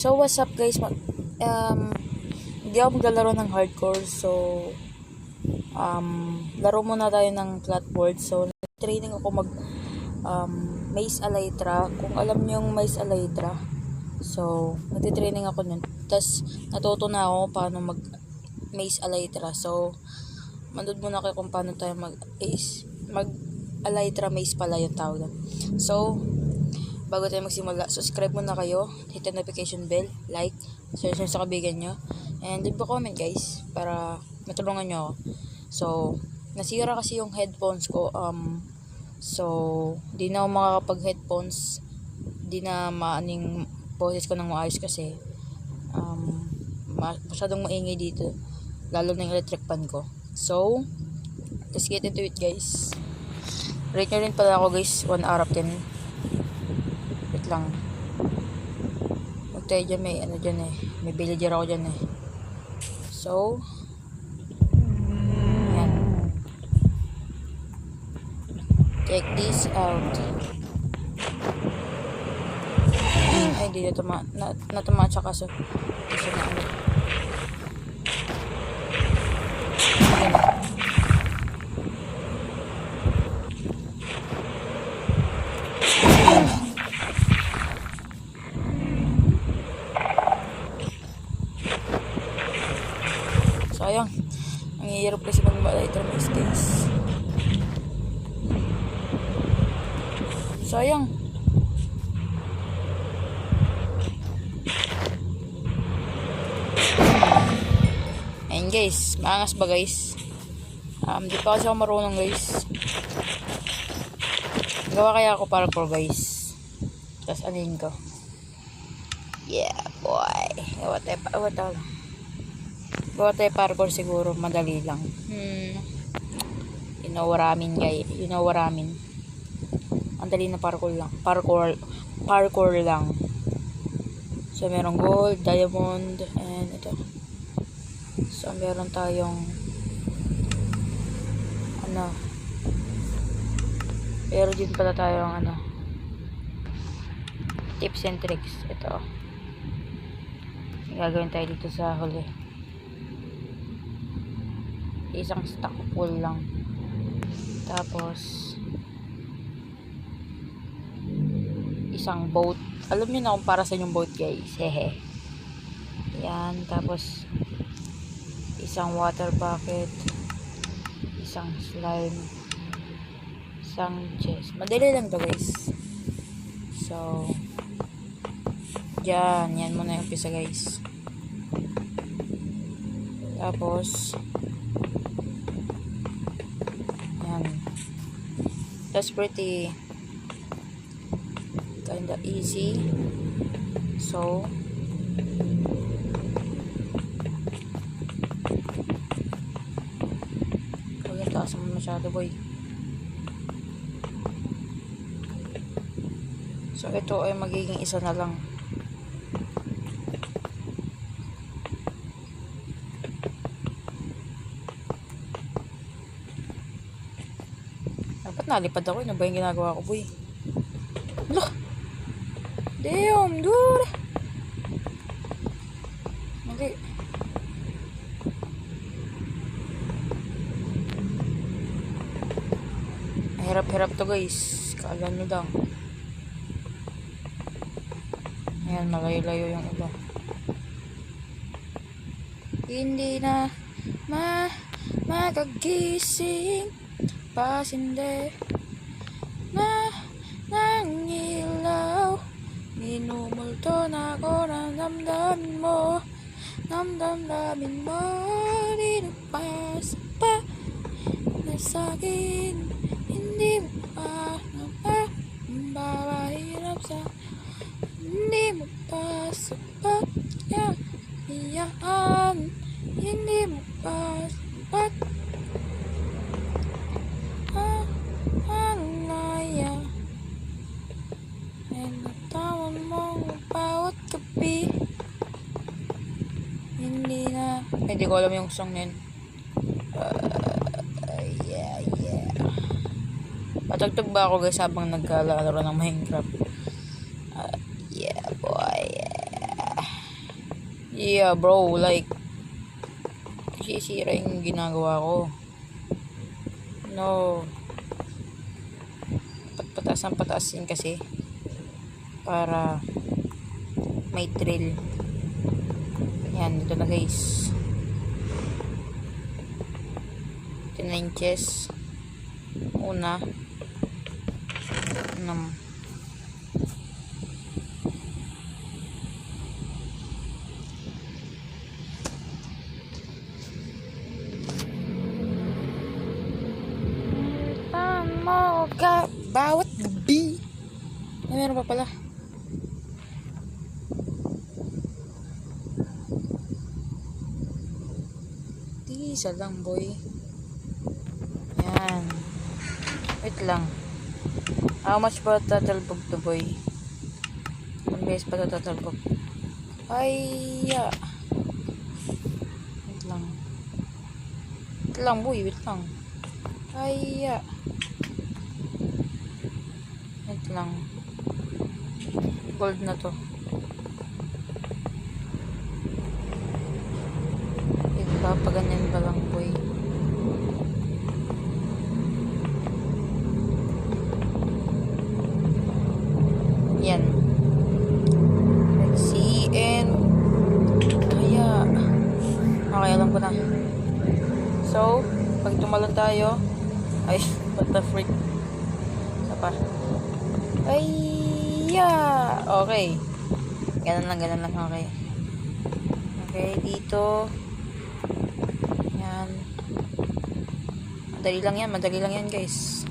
So what's up guys, hindi ako maglalaro ng hardcore, so laro muna tayo ng flatboard. So training ako mag Maze Elytra, kung alam niyo yung Maze Elytra. So nagtitraining ako nun, tas natuto na ako paano mag Maze Elytra. So manood muna kayo kung paano tayo mag Elytra Maze pala yung tawag. So bago tayo magsimula, subscribe muna kayo, hit the notification bell, like, share sa kaibigan nyo, and leave a comment guys, para matulungan nyo ako. So, nasira kasi yung headphones ko, so, di na ako makakapag-headphones, di na maaning boses ko ng maayos kasi, masyadong maingay dito, lalo na yung electric fan ko. So, let's get into it guys. Rate nyo rin pala ako guys, 1 out of 10. Lang. Magtayo dyan, may ano dyan eh. May villager ako dyan eh. So, yan. Check this out. Ay, hindi natama siya kaso. Kasi na ano. Sayang, ang hirap kasi mag-Elytra Maze guys. Sayang. Ayan guys, maangas ba guys? Di pa kasi ako marunong guys. Gawa kaya ako parkour guys. Tapos anin ko. Yeah boy. Gawa tayo parkour siguro, madali lang. You know what I mean guys. You know what I mean. Ang dali na parkour lang. Parkour lang. So merong gold, diamond, and ito. So meron tayong ano. Pero din pala tayong ano. Tips and tricks. Ito. Gagawin tayo dito sa huli. Isang stack full lang. Tapos isang boat. Alam niyo na kung para sa yung boat guys. Hehe. Yan. Tapos isang water bucket. Isang slime. Isang chest. Madali lang to guys. So yan muna yung umpisa guys. Tapos that's pretty kinda easy. So huwag yung taas mo masyado boy. So ito ay magiging isa na lang. Dapat nalipad ako. Ano ba yung ginagawa ko, boy? Look! Damn, dude! Hindi. Hirap-hirap to, guys. Kala nyo lang. Ayan, malayo-layo yung iba. Hindi na makagising pasinde na ng ilaw, minumulto na ako ng damdamin mo, dinupas pa na sa'kin, hindi mo pa babahirap sa hindi mo pa sapat yan, hindi mo pa sapat. Hindi ko alam yung song na yun. Yeah. Patugtog ba ako guys habang naglalaro ng Minecraft? Yeah boy. Yeah. Yeah, bro, like, sisira yung ginagawa ko. No. Pataas ang pataas yun kasi. Para may thrill. Yan, ito na guys. 10 inches. Una. 6. Mo ka bawat gabi. Ay, meron pa pala. Isa lang, boy. Yan. Wait lang. How much ba tatalbog to, boy? 1 beses pa ito tatalbog. Ay, ya. Wait lang. Wait lang, boy. Wait lang. Ay, ya. Wait lang. Gold na to. Papaganyan ba lang, boy? Yan. Let's see. And kaya okay, alam ko na. So, pag tumalon tayo, ay, what the freak? Isa pa. Ay, yeah. Okay. Ganun lang, okay. Okay, dito. Yan. Madali lang yan, guys.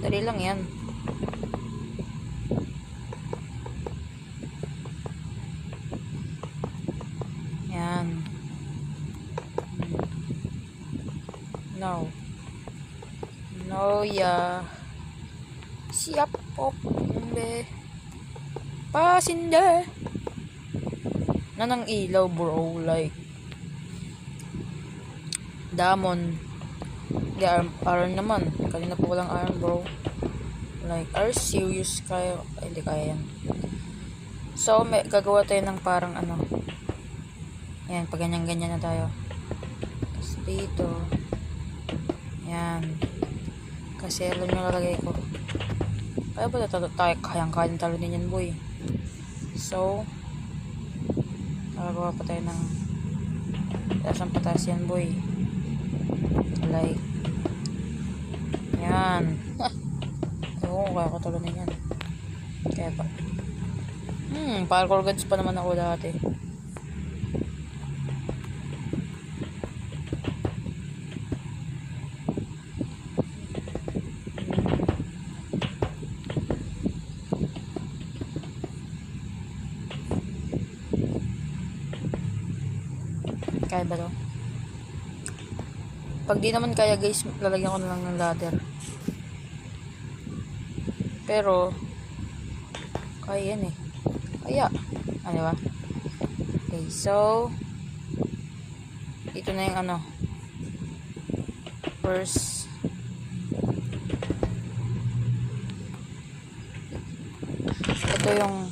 Madali lang yan. Yan. No. No, yeah. Siap, pop, be. Pasinde. Nanang ilaw, bro. Like, Damon. Di, iron naman. Kanina po walang iron, bro. Like, are you serious? Kaya, ay, hindi kaya yan. So, gagawa tayo ng parang ano. Yan, pag ganyan-ganyan na tayo. Tapos dito. Yan. Kasi alam nyo lalagay ko. Kaya ba tayo kayang-kayang talunin yan, boy? So, gagawa pa tayo ng pataas yan, boy. Like, yan. Oo, kaya ko talunin yan. Kaya pa. Parkour gods pa naman ako dati. Kaya ba to? Pag di naman kaya, guys, lalagyan ko na lang ng ladder. Pero kaya yan eh. Kaya. Ano ba? Okay, so ito na yung ano. First, ito yung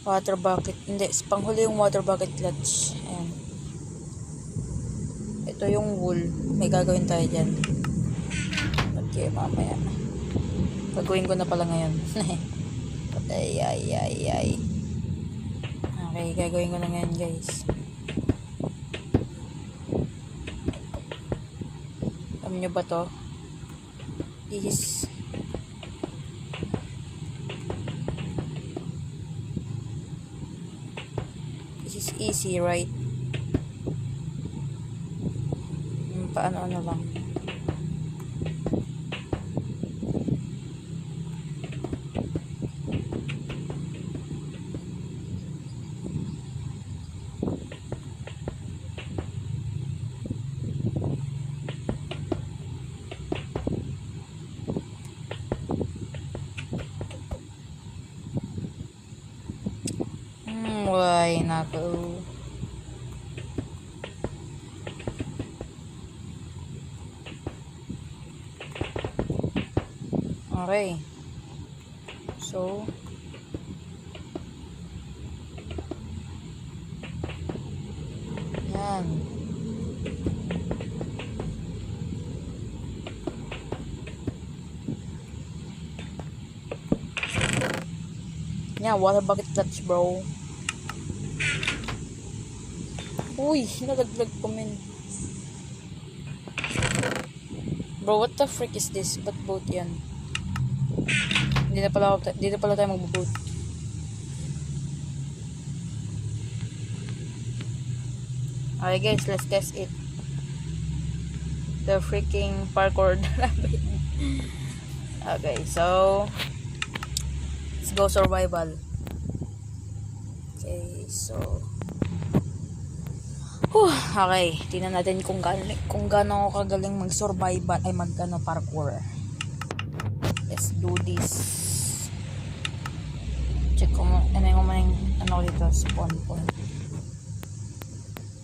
water bucket. Hindi, panghuli yung water bucket clutch. Ayan. Ito yung wool. May gagawin tayo dyan. Okay, mamaya. Gagawin ko na pala ngayon. ay. Okay, gagawin ko na ngayon, guys. Alam nyo ba to? This is easy, right? Paano lang. Why nako? Okay. So, yan. Yan, water bucket clutch, bro. Uy, nalaglag ko, men. Bro, what the frick is this? Ba't boat yan? Hindi na pala tayo mag-boat. Okay guys, let's test it. The freaking parkour. Okay, so let's go survival. Okay, so okay, tingnan natin kung gaano ako kagaling mag-survival ay parkour. Let's do this. Check ko mo, ano dito, spawn point.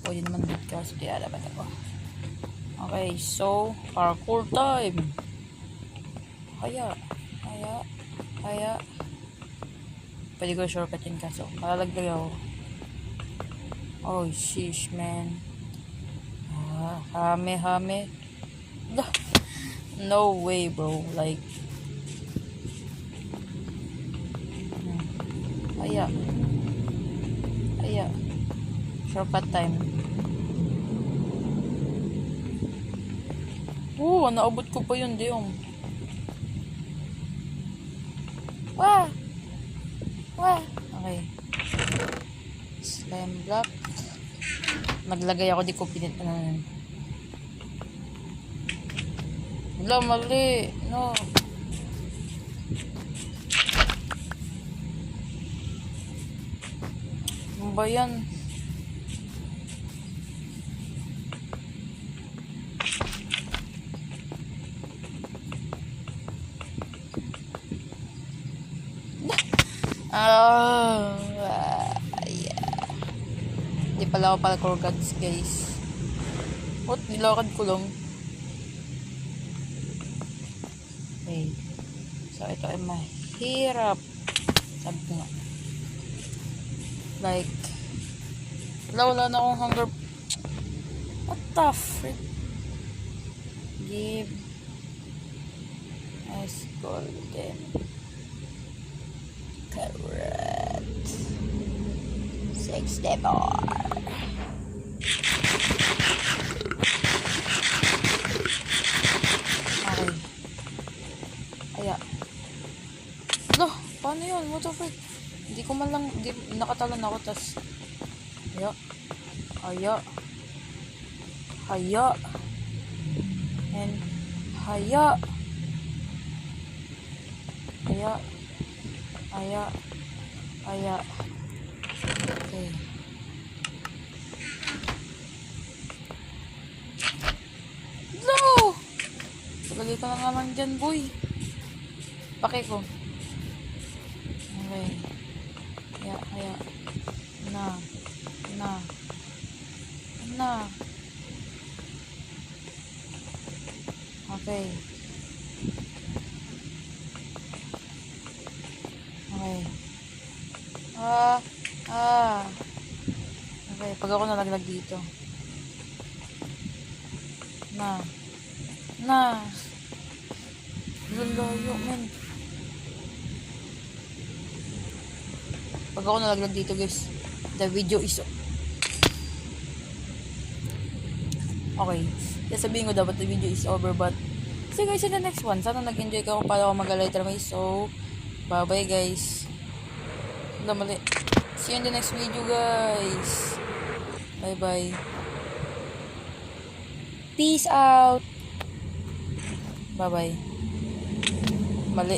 Pwede naman dito kasi di alabat ako. Okay, so parkour time. Haya. Pwede ko shortcutin kaso malalaglag ako. Oh sheesh, man. Hame. No way, bro. Like Haya. Shortcut time. Naabot ko pa yun, Diong. Wah! Okay. Slime block. Naglagay ako, di ko pinit. Wala, mali. No. Ano ba yan? Yeah. Di pala ako parkour gods, guys. What? Nilakad ko lang. Okay. So, ito ay mahirap. Sabi ko nga. Like, wala na akong hunger. What the frick? Give us golden carrot. 60 more. Okay. Aya. Loh, paano yun? What the frick? Hindi ko man lang, nakatalon ako, tas Haya. And haya. Okay. No! Palagay ka na naman dyan, boy. Pake ko. Okay. Haya. Na. Okay. Okay, pag ako nalaglag dito. Na. Lalayo, men. Pag ako nalaglag dito, guys, the video is okay. Sabihin ko dapat the video is over, but see guys in the next one. Sana nag-enjoy ka kung paano ako mag-lighter may. So, bye-bye guys. Mali. See you in the next video, guys. Bye-bye. Peace out. Bye-bye. Mali.